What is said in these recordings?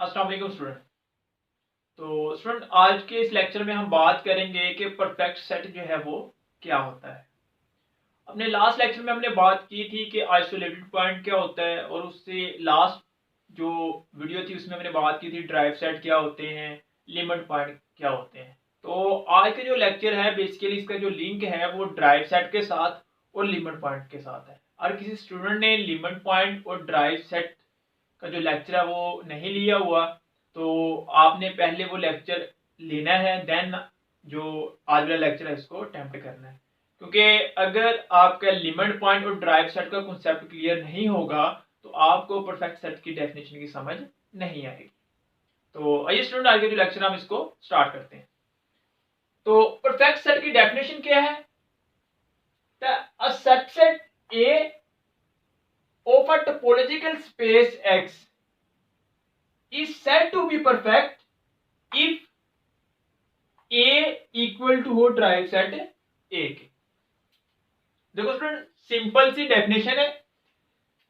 अस्सलाम वालेकुम स्टूडेंट। तो स्टूडेंट, आज के इस लेक्चर में हम बात करेंगे कि परफेक्ट सेट जो है वो क्या होता है। अपने लास्ट लेक्चर में हमने बात की थी कि आइसोलेटेड पॉइंट क्या होता है, और उससे लास्ट जो वीडियो थी उसमें हमने बात की थी ड्राइव सेट क्या होते हैं, लिमिट पॉइंट क्या होते हैं। तो आज का जो लेक्चर है बेसिकली इसका जो लिंक है वो ड्राइव सेट के साथ और लिमिट पॉइंट के साथ है। अगर किसी स्टूडेंट ने लिमिट पॉइंट और ड्राइव सेट का जो लेक्चर है वो नहीं लिया हुआ, तो आपने पहले वो लेक्चर लेना है, देन जो आज वाला लेक्चर है इसको अटेम्प्ट करना है। क्योंकि अगर आपका लिमिट पॉइंट और ड्राइव सेट का कॉन्सेप्ट क्लियर नहीं होगा तो आपको परफेक्ट सेट की डेफिनेशन की समझ नहीं आएगी। तो आइए स्टूडेंट, आगे जो लेक्चर हम इसको स्टार्ट करते हैं। तो परफेक्ट सेट की डेफिनेशन क्या है? A subset A of a topological space X is said to be perfect if A equal to हो ड्राइव सेट A के। देखो स्टूडेंट, सिंपल सी डेफिनेशन है।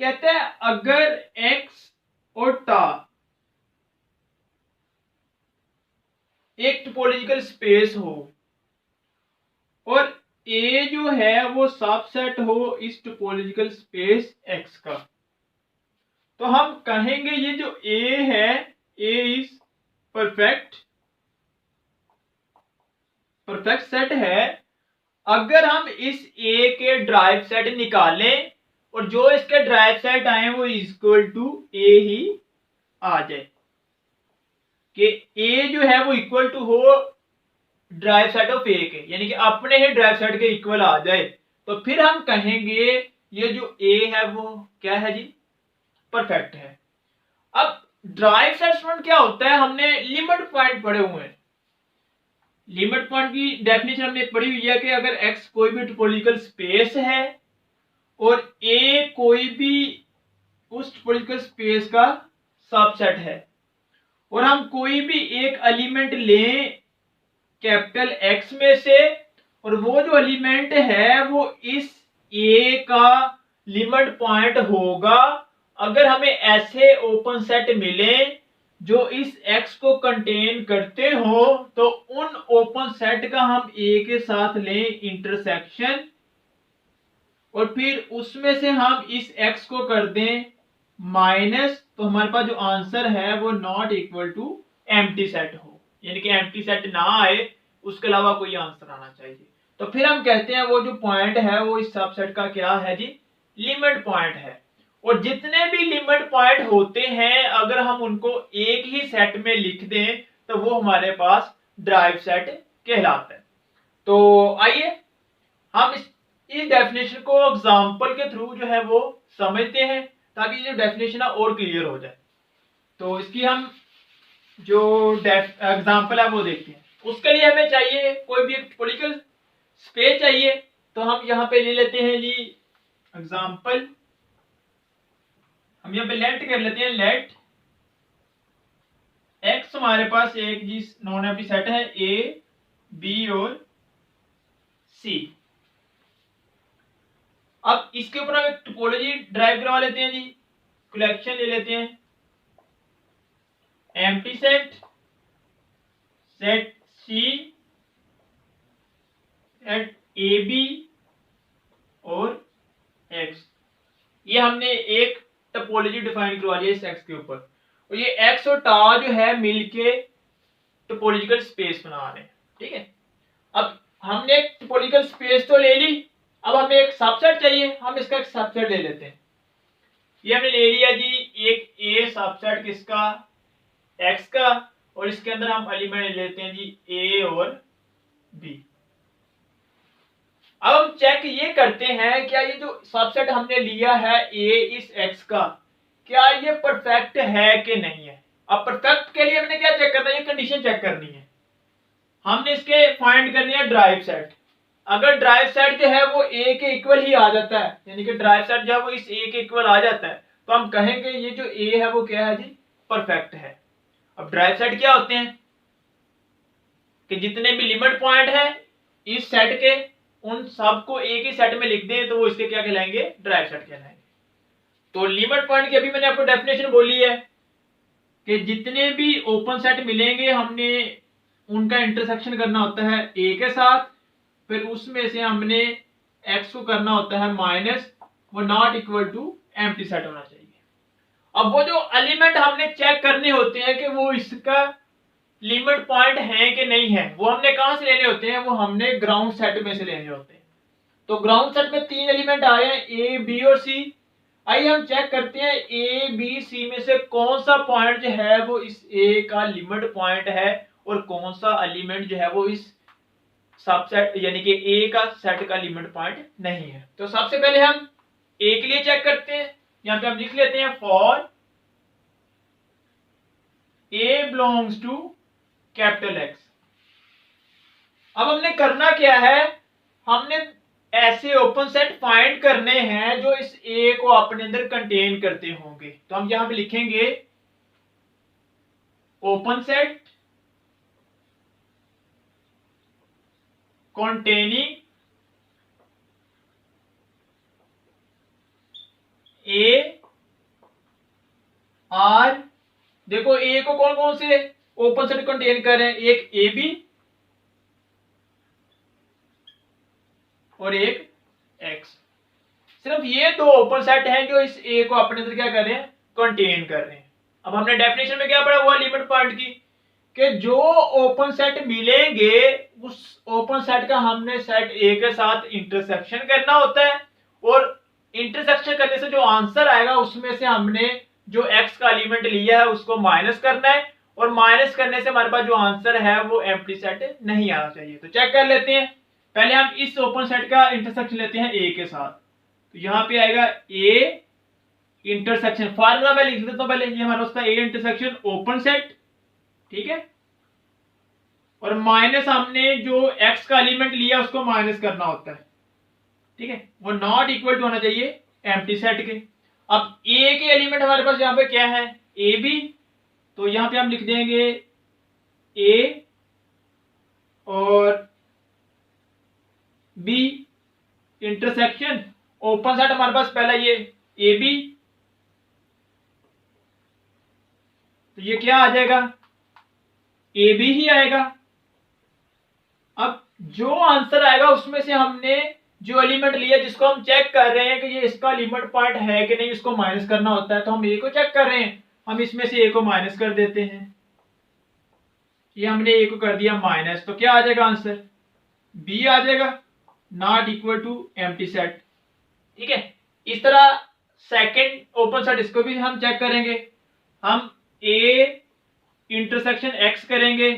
कहते हैं अगर X और टा एक टोपोलॉजिकल स्पेस हो और A जो है वो सबसेट हो इस टोपोलॉजिकल स्पेस X का, तो हम कहेंगे ये जो A है A इज परफेक्ट सेट है अगर हम इस A के ड्राइव सेट निकालें और जो इसके ड्राइव सेट आए वो इक्वल टू A ही आ जाए, कि A जो है वो इक्वल टू हो ड्राइव सेट ऑफ A के, यानी कि अपने ही ड्राइव सेट के इक्वल आ जाए, तो फिर हम कहेंगे ये जो A है वो क्या है जी? परफेक्ट है। अब ड्राइव सेट स्टूडेंट क्या होता है? हमने लिमिट पॉइंट पढ़े हुए हैं। लिमिट पॉइंट की डेफिनेशन हमने पढ़ी हुई है कि अगर x कोई भी टोपोलॉजिकल स्पेस है और a कोई भी उस टोपोलॉजिकल स्पेस का सबसेट है, और हम कोई भी एक एलिमेंट लें कैपिटल X में से, और वो जो एलिमेंट है वो इस a का लिमिट पॉइंट होगा, अगर हमें ऐसे ओपन सेट मिले जो इस X को कंटेन करते हो, तो उन ओपन सेट का हम A के साथ लें इंटरसेक्शन, और फिर उसमें से हम इस X को कर दें माइनस, तो हमारे पास जो आंसर है वो not equal to empty set हो, यानी कि एम्प्टी सेट ना आए, उसके अलावा कोई आंसर आना चाहिए। तो फिर हम कहते हैं वो जो पॉइंट है वो इस सबसेट का क्या है जी? लिमिट पॉइंट है। और जितने भी लिमिट पॉइंट होते हैं अगर हम उनको एक ही सेट में लिख दें तो वो हमारे पास ड्राइव सेट कहलाता है। तो आइए हम इस डेफिनेशन को एग्जांपल के थ्रू जो है वो समझते हैं, ताकि जो डेफिनेशन है और क्लियर हो जाए। तो इसकी हम जो एग्जांपल है वो देखते हैं। उसके लिए हमें चाहिए कोई भी एक टोपोलॉजिकल स्पेस चाहिए, तो हम यहाँ पे ले लेते हैं जी एग्जांपल। हम यहाँ पे लेट कर लेते हैं, लेट x हमारे पास एक जी नॉन एम्प्टी सेट है A, B और C। अब इसके ऊपर हम एक टोपोलॉजी ड्राइव करवा लेते हैं जी। कलेक्शन ले लेते हैं empty set, set C at AB और X। ये हमने एक टोपोलॉजी डिफाइन करवा लिया इस X के ऊपर, और ये X और टा जो है मिलके टोपोलॉजिकल स्पेस बना रहे हैं। ठीक है, अब हमने एक टोपोलॉजिकल स्पेस तो ले ली, अब हमें एक सबसेट चाहिए, हम इसका एक सबसेट ले लेते हैं। ये हमने ले लिया जी एक A सबसेट किसका? X का, और इसके अंदर हम एलिमेंट ले लेते हैं जी A और B। अब हम चेक ये करते हैं क्या ये जो सबसेट हमने लिया है A इस X का, क्या ये परफेक्ट है कि नहीं है। अब परफेक्ट के लिए हमने क्या चेक करना है? ये कंडीशन चेक करनी है। हमने इसके फाइंड करनी है ड्राइव सेट। अगर ड्राइव सेट जो है वो A के इक्वल ही आ जाता है, यानी कि ड्राइव सेट जो है वो इस A के इक्वल आ जाता है, तो हम कहेंगे ये जो A है वो क्या है जी? परफेक्ट है। अब ड्राइव सेट क्या होते हैं कि जितने भी लिमिट पॉइंट है इस सेट के, उन सबको एक ही सेट में लिख दें तो वो इसके क्या कहलाएंगे? ड्राइव सेट कहलाएंगे। तो लिमिट पॉइंट की अभी मैंने आपको डेफिनेशन बोली है कि जितने भी ओपन सेट मिलेंगे हमने उनका इंटरसेक्शन करना होता है ए के साथ, फिर उसमें से हमने एक्स को करना होता है माइनस, वो not equal to empty set होना चाहिए। अब वो जो एलिमेंट हमने चेक करने होते हैं कि वो इसका लिमिट पॉइंट है कि नहीं है, वो हमने कहां से लेने होते हैं, वो हमने ग्राउंड सेट में से लेने होते हैं। तो ग्राउंड सेट में 3 एलिमेंट आ रहे हैं ए बी और सी। आइए हम चेक करते हैं ए बी सी में से कौन सा पॉइंट जो है वो इस ए का लिमिट पॉइंट है और कौन सा एलिमेंट जो है वो इस सबसेट यानी कि ए का सेट का लिमिट पॉइंट नहीं है। तो सबसे पहले हम ए के लिए चेक करते हैं। यहां पे हम लिख लेते हैं for A belongs to capital X. अब हमने करना क्या है, हमने ऐसे ओपन सेट फाइंड करने हैं जो इस ए को अपने अंदर कंटेन करते होंगे। तो हम यहां पे लिखेंगे open set containing A R. देखो ए को कौन कौन से ओपन सेट कंटेन कर रहे हैं, एक ए बी और एक एक्स। सिर्फ ये दो ओपन सेट हैं जो इस ए को अपने अंदर क्या कर रहे हैं, कंटेन कर रहे हैं। अब हमने डेफिनेशन में क्या पढ़ा हुआ लिमिट पॉइंट की, कि जो ओपन सेट मिलेंगे उस ओपन सेट का हमने सेट ए के साथ इंटरसेक्शन करना होता है, और इंटरसेक्शन करने से जो आंसर आएगा उसमें से हमने जो एक्स का एलिमेंट लिया है उसको माइनस करना है, और माइनस करने से हमारे पास जो आंसर है वो एम्प्टी सेट नहीं आना चाहिए। तो चेक कर लेते हैं। पहले हम इस ओपन सेट का इंटरसेक्शन लेते हैं ए के साथ। तो यहां पे आएगा ए इंटरसेक्शन, फार्मूला मैं लिख देता हूं पहले, ये हमारा उसका ए इंटरसेक्शन ओपन सेट, ठीक है, और माइनस हमने जो एक्स का एलिमेंट लिया उसको माइनस करना होता है, ठीक है, वो नॉट इक्वल टू होना चाहिए एम्प्टी सेट के। अब ए के एलिमेंट हमारे पास यहां पे क्या है, ए बी, तो यहां पे हम लिख देंगे ए और बी इंटरसेक्शन ओपन सेट हमारे पास पहला ये ए बी, तो ये क्या आ जाएगा, ए बी ही आएगा। अब जो आंसर आएगा उसमें से हमने जो एलिमेंट लिया जिसको हम चेक कर रहे हैं कि ये इसका लिमिट पॉइंट है कि नहीं, इसको माइनस करना होता है। तो हम ए को चेक कर रहे हैं, हम इसमें से ए को माइनस कर देते हैं। ये हमने ए को कर दिया माइनस, तो क्या आ जाएगा आंसर, बी आ जाएगा, not equal to empty set, ठीक है। इस तरह सेकंड ओपन सेट इसको भी हम चेक करेंगे। हम ए इंटरसेक्शन एक्स करेंगे,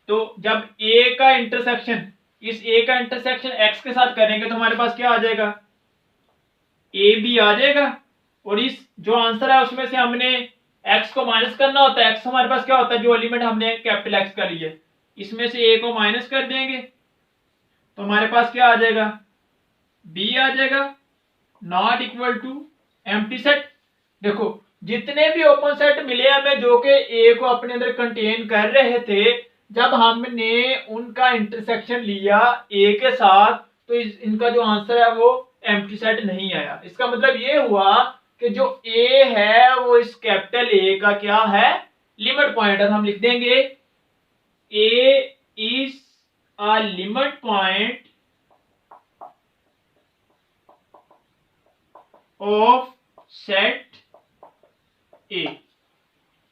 तो जब ए का इंटरसेक्शन इस ए का इंटरसेक्शन एक्स के साथ करेंगे तो हमारे पास क्या आ जाएगा, ए बी आ जाएगा, और इस जो आंसर है उसमें से हमने एक्स को माइनस करना होता है। एक्स हमारे पास क्या होता है, जो एलिमेंट हमने कैपिटल एक्स का लिया, इसमें से ए को माइनस कर देंगे तो हमारे पास क्या आ जाएगा, बी आ जाएगा, not equal to empty set. देखो जितने भी ओपन सेट मिले हमें जो कि ए को अपने अंदर कंटेन कर रहे थे, जब हमने उनका इंटरसेक्शन लिया ए के साथ तो इनका जो आंसर है वो एम्प्टी सेट नहीं आया। इसका मतलब ये हुआ कि जो ए है वो इस कैपिटल ए का क्या है, लिमिट पॉइंट है। तो हम लिख देंगे A is a limit point of set A.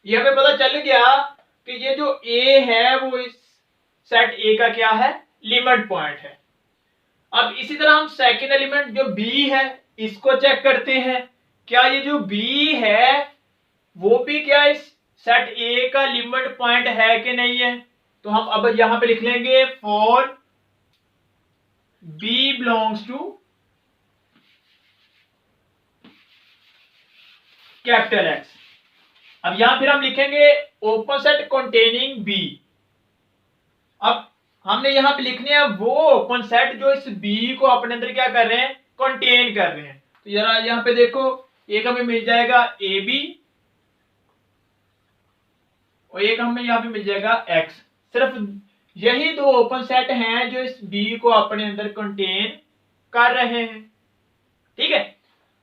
ये हमें पता चल गया कि ये जो ए है वो इस सेट ए का क्या है, लिमिट पॉइंट है। अब इसी तरह हम सेकंड एलिमेंट जो बी है इसको चेक करते हैं, क्या ये जो बी है वो भी क्या इस सेट ए का लिमिट पॉइंट है कि नहीं है। तो हम अब यहां पे लिख लेंगे for B belongs to capital X. अब यहां फिर हम लिखेंगे ओपन सेट कंटेनिंग बी। अब हमने यहां पे लिखने हैं वो ओपन सेट जो इस बी को अपने अंदर क्या कर रहे हैं, कंटेन कर रहे हैं। तो जरा यहां पे देखो, एक हमें मिल जाएगा ए बी और एक हमें यहां पे मिल जाएगा एक्स। सिर्फ यही दो ओपन सेट हैं जो इस बी को अपने अंदर कंटेन कर रहे हैं, ठीक है।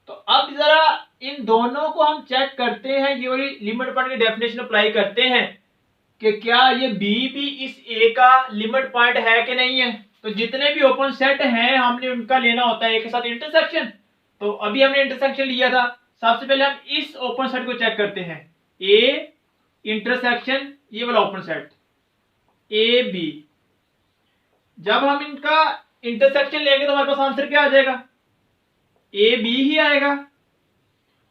तो अब जरा इन दोनों को हम चेक करते हैं, ये वही लिमिट पॉइंट की डेफिनेशन अप्लाई करते हैं कि क्या ये बी भी इस ए का लिमिट पॉइंट है कि नहीं है। तो जितने भी ओपन सेट हैं हमने उनका लेना होता है ए के साथ इंटरसेक्शन। तो अभी हमने इंटरसेक्शन लिया था, सबसे पहले हम इस ओपन सेट को चेक करते हैं, ए इंटरसेक्शन ये वाला ओपन सेट ए बी। जब हम इनका इंटरसेक्शन लेंगे तो हमारे पास आंसर क्या आ जाएगा, ए बी ही आएगा।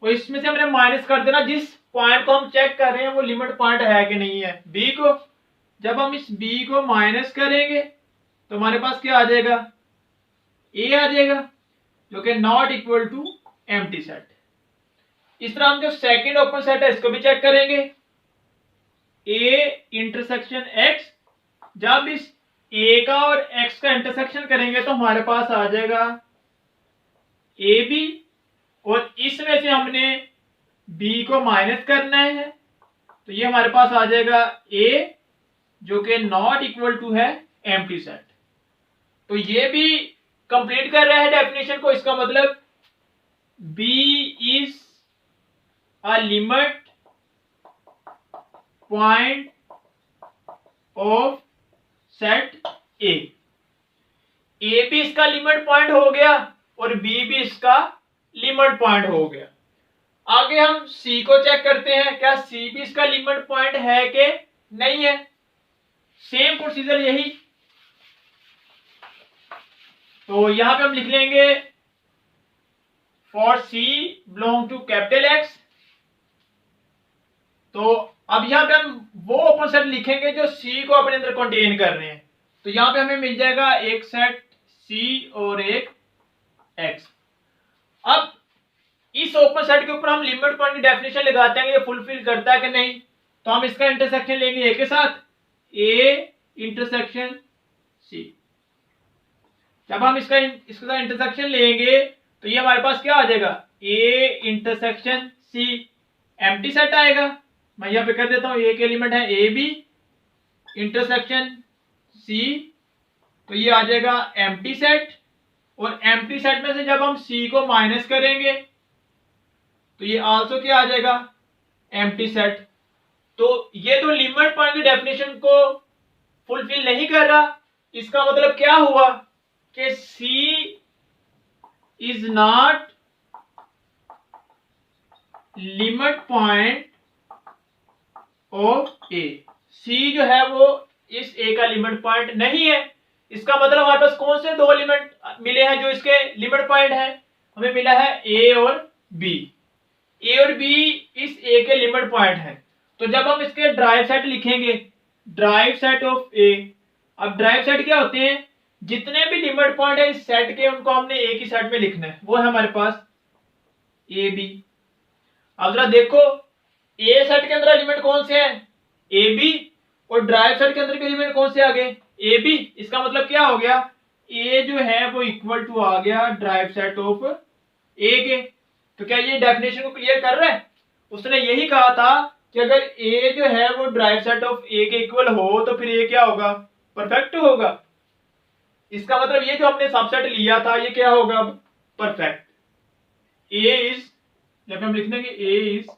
और इसमें से हमने माइनस कर देना जिस पॉइंट को हम चेक कर रहे हैं वो लिमिट पॉइंट है कि नहीं है, बी को। जब हम इस बी को माइनस करेंगे तो हमारे पास क्या आ जाएगा, ए आ जाएगा, जो कि not equal to empty set. इस तरह हम जो सेकंड ओपन सेट है इसको भी चेक करेंगे, ए इंटरसेक्शन एक्स। जब इस ए का और एक्स का इंटरसेक्शन करेंगे तो हमारे पास आ जाएगा ए बी, और इसमें से हमने बी को माइनस करना है तो ये हमारे पास आ जाएगा ए, जो कि नॉट इक्वल टू है एम्प्टी सेट। तो ये भी कंप्लीट कर रहा है डेफिनेशन को। इसका मतलब B is a limit point of set A. A भी इसका लिमिट पॉइंट हो गया और बी भी इसका लिमिट पॉइंट हो गया। आगे हम सी को चेक करते हैं, क्या सी भी इसका लिमिट पॉइंट है कि नहीं है। सेम प्रोसीजर यही। तो यहां पे हम लिख लेंगे for C belong to capital X. तो अब यहां पे हम वो ओपन सेट लिखेंगे जो सी को अपने अंदर कंटेन कर रहे हैं। तो यहां पे हमें मिल जाएगा एक सेट सी और एक एक्स। अब इस ओपन सेट के ऊपर हम लिमिट पॉइंट की डेफिनेशन लगाते हैं, ये फुलफिल करता है कि नहीं। तो हम इसका इंटरसेक्शन लेंगे ए के साथ, ए इंटरसेक्शन सी। जब हम इसके साथ इंटरसेक्शन लेंगे तो ये हमारे पास क्या आ जाएगा, A intersection C empty set आएगा। मैं यहां पे कर देता हूं, ए के एलिमेंट है ए बी इंटरसेक्शन सी, तो ये आ जाएगा एम्प्टी सेट। और एम्प्टी सेट में से जब हम सी को माइनस करेंगे तो ये आल्सो क्या आ जाएगा, एम्प्टी सेट। तो ये तो लिमिट पॉइंट की डेफिनेशन को फुलफिल नहीं कर रहा। इसका मतलब क्या हुआ कि C is not limit point of A। C जो है वो इस A का लिमिट पॉइंट नहीं है। इसका मतलब हमारे पास कौन से दो एलिमेंट मिले हैं जो इसके लिमिट पॉइंट है, हमें मिला है A और B। A और B इस A के लिमिट पॉइंट है। तो जब हम इसके ड्राइव सेट लिखेंगे, ड्राइव सेट ऑफ A। अब ड्राइव सेट क्या होते हैं, जितने भी लिमिट पॉइंट है इस सेट के उनको हमने एक ही सेट में लिखना है, वो है हमारे पास ए बी। अब जरा देखो, ए सेट के अंदर एलिमेंट कौन से हैं, ए बी, और ड्राइव सेट के अंदर के एलिमेंट कौन से आ गए, ए बी। इसका मतलब क्या हो गया, ए जो है वो इक्वल टू आ गया ड्राइव सेट ऑफ ए के। तो क्या ये डेफिनेशन को क्लियर कर रहा है। उसने यही कहा था कि अगर ए जो है वो ड्राइव सेट ऑफ ए के इक्वल हो तो फिर ए क्या होगा, परफेक्ट होगा। इसका मतलब ये जो हमने सबसेट लिया था ये क्या होगा, अब परफेक्ट। ए इज, जब हम लिख देंगे ए इज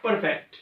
परफेक्ट।